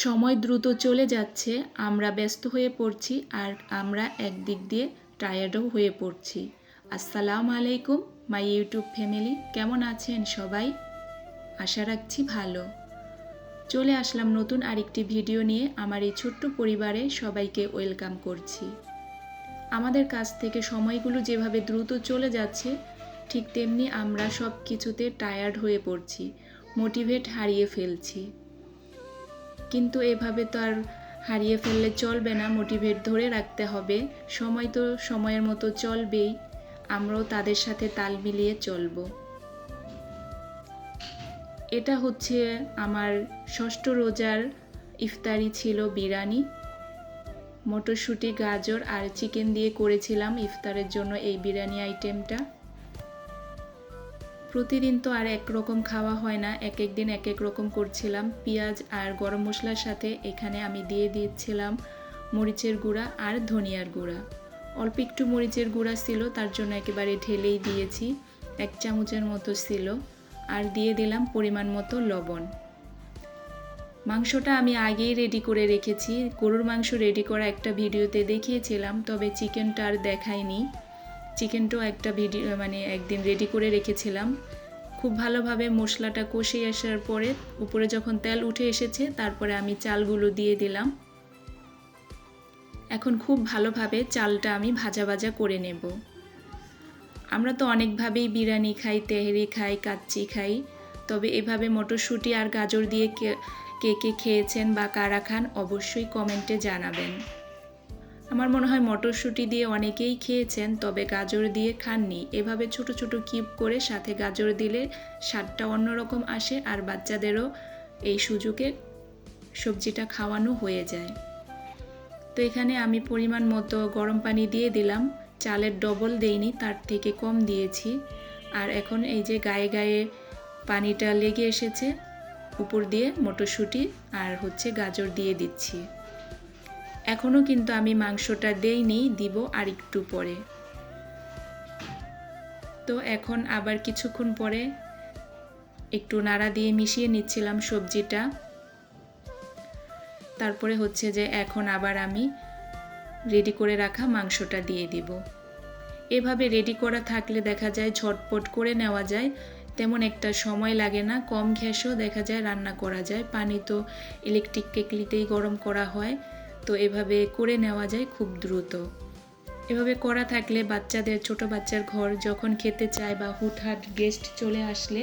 সময় দ্রুত চলে যাচ্ছে, আমরা ব্যস্ত হয়ে পড়ছি আর আমরা একদিক দিয়ে টায়ার্ডও হয়ে পড়ছি। আসসালামু আলাইকুম মাই ইউটিউব ফ্যামিলি, কেমন আছেন সবাই? আশা রাখছি ভালো। চলে আসলাম নতুন আরেকটি ভিডিও নিয়ে। আমার এই ছোট্ট পরিবারে সবাইকে ওয়েলকাম করছি। আমাদের কাছ থেকে সময়গুলো যেভাবে দ্রুত চলে যাচ্ছে, ঠিক তেমনি আমরা সব কিছুতে টায়ার্ড হয়ে পড়ছি, মোটিভেট হারিয়ে ফেলছি। কিন্তু এভাবে তো আর হারিয়ে ফেললে চলবে না, মোটিভেট ধরে রাখতে হবে। সময় তো সময়ের মতো চলবেই, আমরাও তাদের সাথে তাল মিলিয়ে চলব। এটা হচ্ছে আমার ষষ্ঠ রোজার ইফতারি, ছিল বিরিয়ানি, মটরশুঁটি, গাজর আর চিকেন দিয়ে করেছিলাম ইফতারের জন্য এই বিরিয়ানি আইটেমটা। প্রতিদিন তো আর একরকম খাওয়া হয় না, এক এক দিন এক এক রকম করছিলাম। পেঁয়াজ আর গরম মশলার সাথে এখানে আমি দিয়ে দিয়েছিলাম মরিচের গুঁড়া আর ধনিয়ার গুঁড়া। অল্প একটু মরিচের গুঁড়া ছিল, তার জন্য একেবারে ঢেলেই দিয়েছি, 1 চামচের মতো ছিল। আর দিয়ে দিলাম পরিমাণ মতো লবণ। মাংসটা আমি আগেই রেডি করে রেখেছি, গরুর মাংস রেডি করা একটা ভিডিওতে দেখিয়েছিলাম, তবে চিকেনটা আর দেখাইনি। চিকেনটাও একটা ভিডিও একদিন রেডি করে রেখেছিলাম। খুব ভালোভাবে মশলাটা কষে আসার পরে উপরে যখন তেল উঠে এসেছে, তারপরে আমি চালগুলো দিয়ে দিলাম। এখন খুব ভালোভাবে চালটা আমি ভাজা ভাজা করে নেব। আমরা তো অনেকভাবেই বিরিয়ানি খাই, তেহেরি খাই, কাচ্চি খাই, তবে এভাবে মটরশুঁটি আর গাজর দিয়ে কে কে খেয়েছেন বা কারা খান অবশ্যই কমেন্টে জানাবেন। আমার মনে হয় মটরশুঁটি দিয়ে অনেকেই খেয়েছেন, তবে গাজর দিয়ে খাননি। এভাবে ছোট ছোট কিউব করে সাথে গাজর দিলে স্বাদটা অন্যরকম আসে, আর বাচ্চাদেরও এই সুযোগে সবজিটা খাওয়ানো হয়ে যায়। তো এখানে আমি পরিমাণ মতো গরম পানি দিয়ে দিলাম, চালের ডবল দেইনি, তার থেকে কম দিয়েছি। আর এখন এই যে গায়ে গায়ে পানিটা লেগে এসেছে, উপর দিয়ে মটরশুঁটি আর গাজর দিয়ে দিচ্ছি। এখনও কিন্তু আমি মাংসটা দেইনি, দিব আর একটু পরে। তো এখন আবার কিছুক্ষণ পরে একটু নাড়া দিয়ে মিশিয়ে নিচ্ছিলাম সবজিটা। তারপরে এখন আবার আমি রেডি করে রাখা মাংসটা দিয়ে দিব। এভাবে রেডি করা থাকলে দেখা যায় ঝটপট করে নেওয়া যায়, তেমন একটা সময় লাগে না, কম গ্যাসও দেখা যায় রান্না করা যায়। পানি তো ইলেকট্রিক কেটলিতেই গরম করা হয়, তো এভাবে করে নেওয়া যায় খুব দ্রুত। এভাবে করা থাকলে বাচ্চাদের, ছোট বাচ্চার ঘর যখন খেতে চায় বা হুটহাট গেস্ট চলে আসলে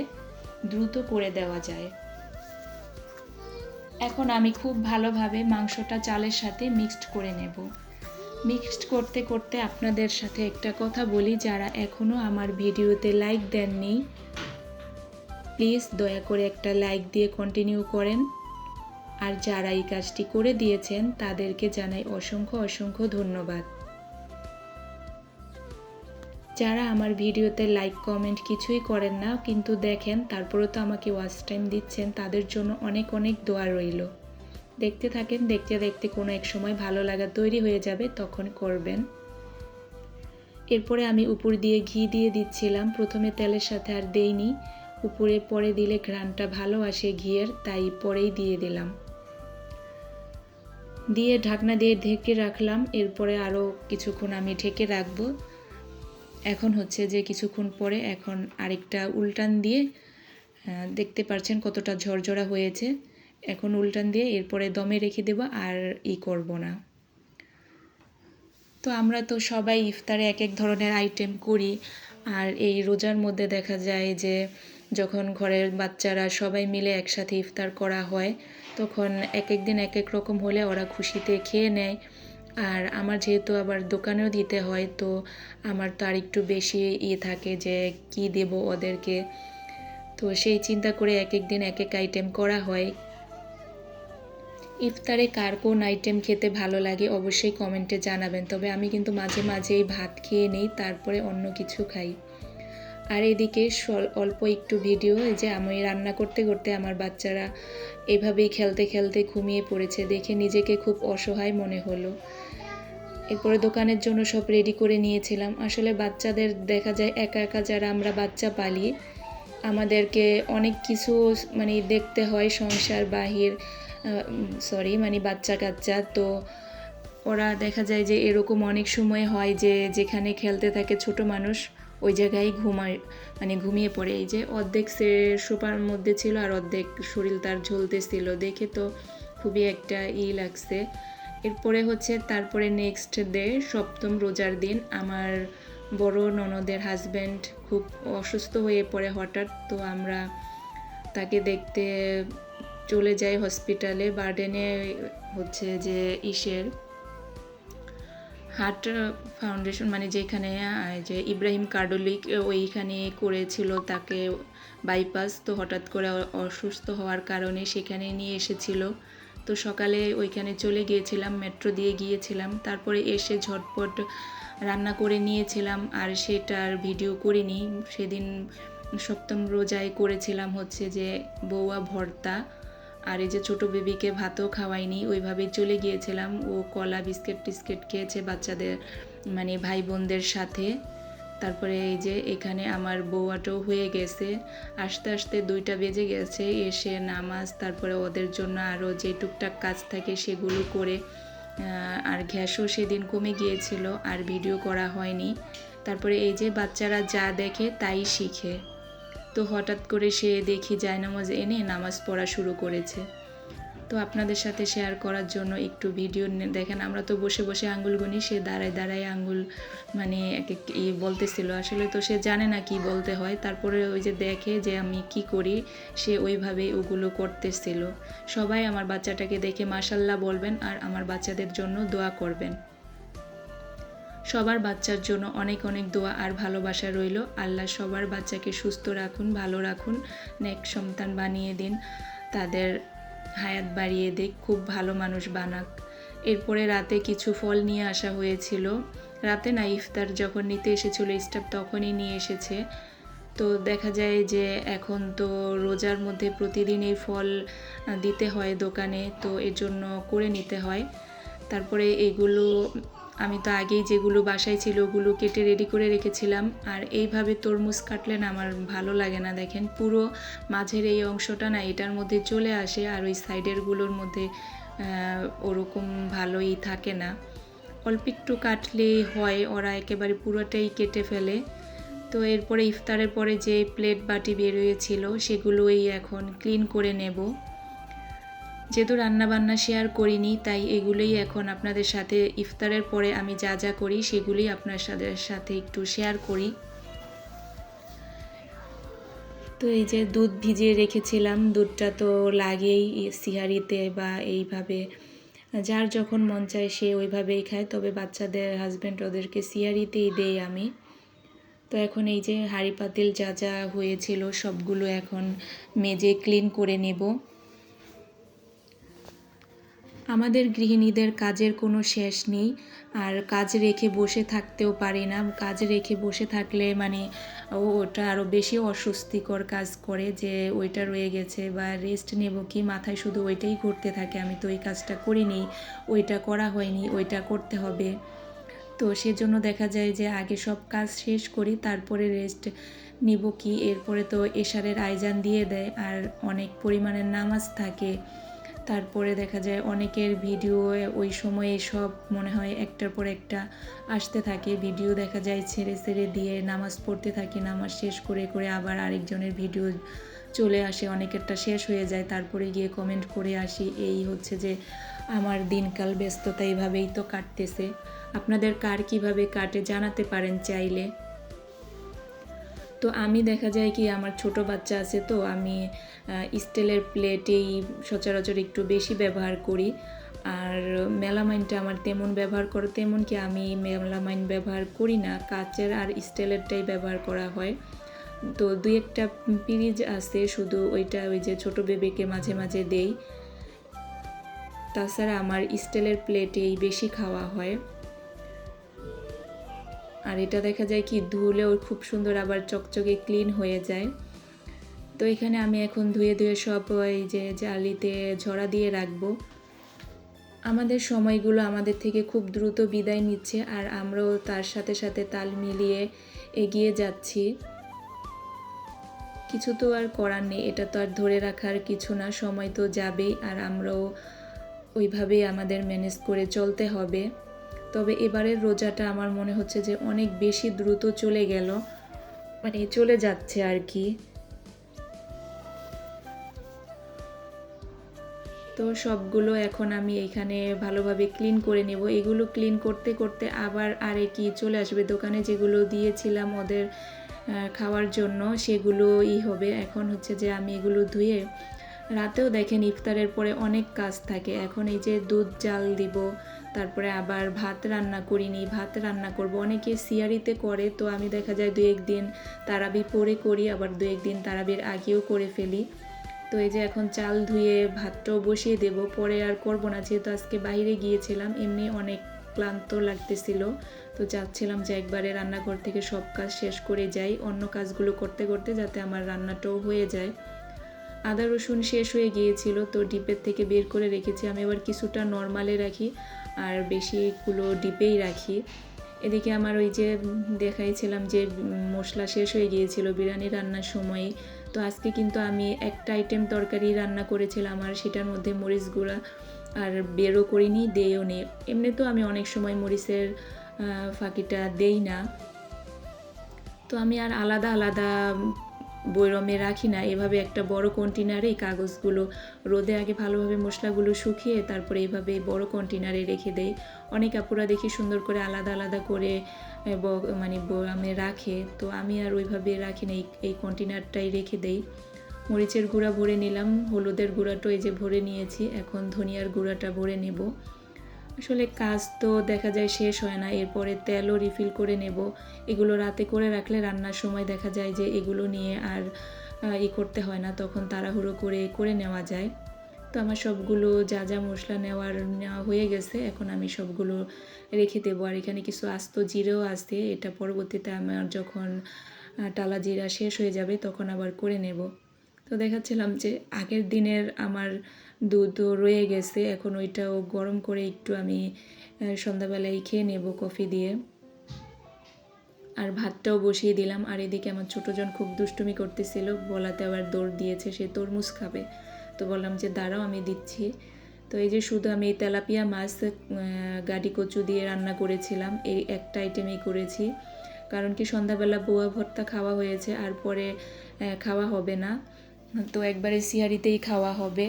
দ্রুত করে দেওয়া যায়। এখন আমি খুব ভালোভাবে মাংসটা চালের সাথে মিক্সড করে নেব। মিক্সড করতে করতে আপনাদের সাথে একটা কথা বলি, যারা এখনও আমার ভিডিওতে লাইক দেননি, প্লিজ দয়া করে একটা লাইক দিয়ে কন্টিনিউ করেন। আর যারা এই কাজটি করে দিয়েছেন তাদেরকে জানাই অসংখ্য অসংখ্য ধন্যবাদ। যারা আমার ভিডিওতে লাইক কমেন্ট কিছুই করেন না কিন্তু দেখেন, তারপরেও তো আমাকে ওয়াচ টাইম দিচ্ছেন, তাদের জন্য অনেক অনেক দোয়া রইল। দেখতে থাকেন, দেখতে দেখতে কোনো এক সময় ভালো লাগা তৈরি হয়ে যাবে, তখন করবেন। এরপরে আমি উপর দিয়ে ঘি দিয়ে দিচ্ছিলাম, প্রথমে তেলের সাথে আর দেইনি, উপরে পরে দিলে ঘ্রাণটা ভালো আসে ঘিয়ের, তাই পরেই দিয়ে দিলাম। দিয়ে ঢাকনা দিয়ে ঢেকে রাখলাম। এরপরে আরও কিছুক্ষণ আমি ঢেকে রাখবো। এখন কিছুক্ষণ পরে এখন আরেকটা উল্টান দিয়ে, দেখতে পাচ্ছেন কতটা ঝরঝরা হয়েছে। এখন উল্টান দিয়ে এরপরে দমে রেখে দেব, আর করব না। তো আমরা তো সবাই ইফতারে এক এক ধরনের আইটেম করি, আর এই রোজার মধ্যে দেখা যায় যে যখন ঘরের বাচ্চারা সবাই মিলে একসাথে ইফতার করা হয়, তখন এক এক দিন এক এক রকম হলে ওরা খুশিতে খেয়ে নেয়। আর আমার যেহেতু আবার দোকানেও দিতে হয়, তো আমার তো আর একটু বেশি থাকে যে কি দেব ওদেরকে, তো সেই চিন্তা করে এক এক দিন এক এক আইটেম করা হয়। ইফতারে কার কোন আইটেম খেতে ভালো লাগে অবশ্যই কমেন্টে জানাবেন। তবে আমি কিন্তু মাঝে মাঝেই ভাত খেয়ে নেই, তারপরে অন্য কিছু খাই। আর এদিকে অল্প একটু ভিডিও, যে আমি রান্না করতে করতে আমার বাচ্চারা এভাবেই খেলতে খেলতে ঘুমিয়ে পড়েছে, দেখে নিজেকে খুব অসহায় মনে হলো। এরপরে দোকানের জন্য সব রেডি করে নিয়েছিলাম। আসলে বাচ্চাদের দেখা যায় একা একা যারা আমরা বাচ্চা পালি, আমাদেরকে অনেক কিছু দেখতে হয়, সংসার বাহির সরি মানে বাচ্চা কাচ্চা, তো ওরা দেখা যায় যে এরকম অনেক সময় হয় যে যেখানে খেলতে থাকে ছোট মানুষ ওই জায়গায় ঘুমায়, মানে ঘুমিয়ে পড়ে। এই যে অর্ধেক সে সোফার মধ্যে ছিল আর অর্ধেক শরীর তার ঝুলতেছিল, দেখে তো খুবই একটা লাগছে। এরপরে হচ্ছে তারপরে নেক্সট ডে সপ্তম রোজার দিন আমার বড় ননদের হাজব্যান্ড খুব অসুস্থ হয়ে পড়ে হঠাৎ, তো আমরা তাকে দেখতে চলে যাই হসপিটালে। বার্ডেনে হচ্ছে যে হার্ট ফাউন্ডেশন মানে যেখানে যে ইব্রাহিম কার্ডলিক ওইখানে করেছিল তাকে বাইপাস, তো হঠাৎ করে অসুস্থ হওয়ার কারণে সেখানে নিয়ে এসেছিল। তো সকালে ওইখানে চলে গিয়েছিলাম, মেট্রো দিয়ে গিয়েছিলাম, তারপরে এসে ঝটপট রান্না করে নিয়েছিলাম আর সেটার ভিডিও করিনি। সেদিন সপ্তম রোজায় করেছিলাম হচ্ছে যে বউয়া ভর্তা, আর এই যে ছোটো বেবিকে ভাতও খাওয়াইনি, ওইভাবেই চলে গিয়েছিলাম। ও কলা বিস্কিট টিস্কিট খেয়েছে বাচ্চাদের মানে ভাই বোনদের সাথে। তারপরে এই যে এখানে আমার বউয়াটাও হয়ে গেছে, আস্তে আস্তে 2টা বেজে গেছে। এসে নামাজ, তারপরে ওদের জন্য আরও যে টুকটাক কাজ থাকে সেগুলো করে, আর গ্যাসও সেদিন কমে গিয়েছিল আর ভিডিও করা হয়নি। তারপরে এই যে বাচ্চারা যা দেখে তাই শিখে, তো হঠাৎ করে সে দেখি জায়নামাজ এনে নামাজ পড়া শুরু করেছে। তো আপনাদের সাথে শেয়ার করার জন্য একটু ভিডিও দেখেন। আমরা তো বসে বসে আঙ্গুল গুনি, সে দাঁড়ায় দাঁড়ায় আঙ্গুল মানে বলতেছিল, আসলে তো সে জানে না কি বলতে হয়। তারপরে ওই যে দেখে যে আমি কি করি, সে ওইভাবেই ওগুলো করতেছিল। সবাই আমার বাচ্চাটাকে দেখে মাশাল্লাহ বলবেন আর আমার বাচ্চাদের জন্য দোয়া করবেন। সবার বাচ্চার জন্য অনেক অনেক দোয়া আর ভালোবাসা রইল। আল্লাহ সবার বাচ্চাকে সুস্থ রাখুন, ভালো রাখুন, নেক সন্তান বানিয়ে দিন, তাদের হায়াত বাড়িয়ে দিক, খুব ভালো মানুষ বানাক। এরপরে রাতে কিছু ফল নিয়ে আসা হয়েছিল, রাতে না ইফতার যখন নিতে এসেছিল স্টাফ তখনই নিয়ে এসেছে। তো দেখা যায় যে এখন তো রোজার মধ্যে প্রতিদিন এই ফল দিতে হয় দোকানে, তো এর জন্য করে নিতে হয়। তারপরে এগুলো আমি তো আগেই যেগুলো বাসায় ছিল ওগুলো কেটে রেডি করে রেখেছিলাম। আর এইভাবে তরমুজ কাটলে না আমার ভালো লাগে না, দেখেন পুরো মাঝের এই অংশটা না এটার মধ্যে চলে আসে আর ওই সাইডেরগুলোর মধ্যে ওরকম ভালোই থাকে না। অল্প একটু কাটলেই হয়, ওরা একেবারে পুরোটাই কেটে ফেলে। তো এরপরে ইফতারের পরে যে প্লেট বাটি বেরিয়েছিল সেগুলোই এখন ক্লিন করে নেব। যেহেতু রান্নাবান্না শেয়ার করিনি তাই এগুলোই এখন আপনাদের সাথে ইফতারের পরে আমি যা যা করি সেগুলোই আপনাদের সাথে একটু শেয়ার করি। তো এই যে দুধ ভিজিয়ে রেখেছিলাম, দুধটা তো লাগেই সিহারিতে বা এইভাবে যার যখন মন চায় সে ওইভাবেই খায়, তবে বাচ্চাদের হাজব্যান্ড ওদেরকে সিহারিতেই দেই আমি। তো এখন এই যে হাঁড়ি পাতিল যা যা হয়েছিল সবগুলো এখন মেজে ক্লিন করে নেব। আমাদের গৃহিণীদের কাজের কোনো শেষ নেই, আর কাজ রেখে বসে থাকতেও পারি না। কাজ রেখে বসে থাকলে মানে ওটা আরও বেশি অস্বস্তিকর কাজ করে, যে ওইটা রয়ে গেছে বা রেস্ট নেব কি, মাথায় শুধু ওইটাই ঘুরতে থাকে, আমি তো ওই কাজটা করিনি, ওইটা করা হয়নি, ওইটা করতে হবে। তো সেজন্য দেখা যায় যে আগে সব কাজ শেষ করি, তারপরে রেস্ট নিব কি। এরপরে তো এশারের আইজান দিয়ে দেয় আর অনেক পরিমাণের নামাজ থাকে। তারপরে দেখা যায় অনেকের ভিডিও ওই সময়ে সব মনে হয় একটার পর একটা আসতে থাকে, ভিডিও দেখা যায় ছেড়ে ছেড়ে দিয়ে নামাজ পড়তে থাকি, নামাজ শেষ করে করে আবার আরেকজনের ভিডিও চলে আসে, অনেকেরটা শেষ হয়ে যায়, তারপরে গিয়ে কমেন্ট করে আসি। এই হচ্ছে যে আমার দিনকাল, ব্যস্ততা এইভাবেই তো কাটতেছে। আপনাদের কার কীভাবে কাটে জানাতে পারেন চাইলে। তো আমি দেখা যায় কি আমার ছোট বাচ্চা আছে, তো আমি স্টিলের প্লেটেই সচরাচর একটু বেশি ব্যবহার করি। আর মেলামাইনটা আমার তেমন ব্যবহার করে, তেমন কি আমি মেলামাইন ব্যবহার করি না, কাচের আর স্টিলেরটাই ব্যবহার করা হয়। তো 2-1টা পিরিচ আছে শুধু, ওইটা ওই যে ছোটো বেবিকে মাঝে মাঝে দেই। তাছাড়া আমার স্টিলের প্লেটেই বেশি খাওয়া হয়। আর এটা দেখা যায় কি ধুলেও খুব সুন্দর আবার চকচকে ক্লিন হয়ে যায়। তো এখানে আমি এখন ধুয়ে ধুয়ে সব এই যে জালিতে ঝরা দিয়ে রাখবো। আমাদের সময়গুলো আমাদের থেকে খুব দ্রুত বিদায় নিচ্ছে আর আমরাও তার সাথে সাথে তাল মিলিয়ে এগিয়ে যাচ্ছি। কিছু তো আর করার নেই, এটা তো আর ধরে রাখার কিছু না, সময় তো যাবেই আর আমরাও ওইভাবেই আমাদের ম্যানেজ করে চলতে হবে। তবে এবারের রোজাটা আমার মনে হচ্ছে যে অনেক বেশি দ্রুত চলে গেল, মানে চলে যাচ্ছে আর কি। তো সবগুলো এখন আমি এখানে ভালোভাবে ক্লিন করে নেব। এগুলো ক্লিন করতে করতে আবার কি চলে আসবে, দোকানে যেগুলো দিয়েছিলাম ওদের খাওয়ার জন্য সেগুলোই হবে। এখন হচ্ছে যে আমি এগুলো ধুয়ে, রাতেও দেখেন ইফতারের পরে অনেক কাজ থাকে। এখন এই যে দুধ জাল দিব, তারপরে আবার ভাত রান্না করিনি, ভাত রান্না করব। অনেকে সিয়ারিতে করে, তো আমি দেখা যায় 2-1 দিন তারাবি পরে করি, আবার 2-1 দিন তারাবির আগেও করে ফেলি। তো এই যে এখন চাল ধুয়ে ভাতটাও বসিয়ে দেব, পরে আর করব না, যেহেতু আজকে বাইরে গিয়েছিলাম, এমনি অনেক ক্লান্ত লাগতেছিল। তো চাচ্ছিলাম যে একবারে রান্নাঘর থেকে সব কাজ শেষ করে যাই, অন্য কাজগুলো করতে করতে যাতে আমার রান্নাটাও হয়ে যায়। আদা রসুন শেষ হয়ে গিয়েছিল, তো ডিপের থেকে বের করে রেখেছি। আমি আবার কিছুটা নর্মালে রাখি আর বেশিগুলো ডিপেই রাখি। এদিকে আমার ওই যে দেখাইছিলাম যে মশলা শেষ হয়ে গিয়েছিল বিরিয়ানি রান্নার সময়। তো আজকে কিন্তু আমি একটা আইটেম তরকারি রান্না করেছিলাম আর সেটার মধ্যে মরিচ গুঁড়া আর বেরও করিনি, দেইও নি। এমনি তো আমি অনেক সময় মরিচের ফাঁকিটা দেই না, তো আমি আর আলাদা আলাদা বয়রমে রাখি না, এভাবে একটা বড় কন্টেনারে কাগজগুলো রোদে আগে ভালোভাবে মশলাগুলো শুকিয়ে তারপরে এইভাবে বড় কন্টেনারে রেখে দেই। অনেক আপুরা দেখি সুন্দর করে আলাদা আলাদা করে মানে বয়মে রাখে, তো আমি আর ওইভাবে রাখি না, এই কন্টেনারটাই রেখে দেই। মরিচের গুঁড়া ভরে নিলাম, হলুদের গুঁড়াটা এই যে ভরে নিয়েছি, এখন ধনিয়ার গুঁড়াটা ভরে নেব। আসলে কাজ তো দেখা যায় শেষ হয় না, এরপরে তেলও রিফিল করে নেব। এগুলো রাতে করে রাখলে রান্নার সময় দেখা যায় যে এগুলো নিয়ে আর করতে হয় না, তখন তাড়াহুড়ো করে নেওয়া যায়। তো আমার সবগুলো যা যা মশলা নেওয়া হয়ে গেছে, এখন আমি সবগুলো রেখে দেবো। আর এখানে কিছু আস্ত জিরেও আছে, এটা পরবর্তীতে আমার যখন টালা জিরা শেষ হয়ে যাবে তখন আবার করে নেব। তো দেখাচ্ছিলাম যে আগের দিনের আমার দুধও রয়ে গেছে, এখন ওইটাও গরম করে একটু আমি সন্ধ্যাবেলায় খেয়ে নেব কফি দিয়ে। আর ভাতটাও বসিয়ে দিলাম। আর এদিকে আমার ছোটোজন খুব দুষ্টুমি করতেছিল, বলাতে আবার দৌড় দিয়েছে, সে তরমুজ খাবে। তো বললাম যে দাঁড়াও আমি দিচ্ছি। তো এই যে শুধু আমি তেলাপিয়া মাছ গাড়ি কচু দিয়ে রান্না করেছিলাম, এই একটা আইটেমই করেছি, কারণ কি সন্ধ্যাবেলা বোয়া ভর্তা খাওয়া হয়েছে আর পরে খাওয়া হবে না, তো একবারে সিহারিতেই খাওয়া হবে।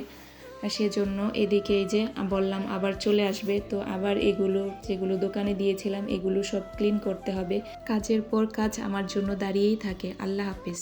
সেজন্য এদিকে এই যে বললাম আবার চলে আসবে, তো আবার এগুলো যেগুলো দোকানে দিয়েছিলাম এগুলো সব ক্লিন করতে হবে। কাজের পর কাজ আমার জন্য দাঁড়িয়েই থাকে। আল্লাহ হাফেজ।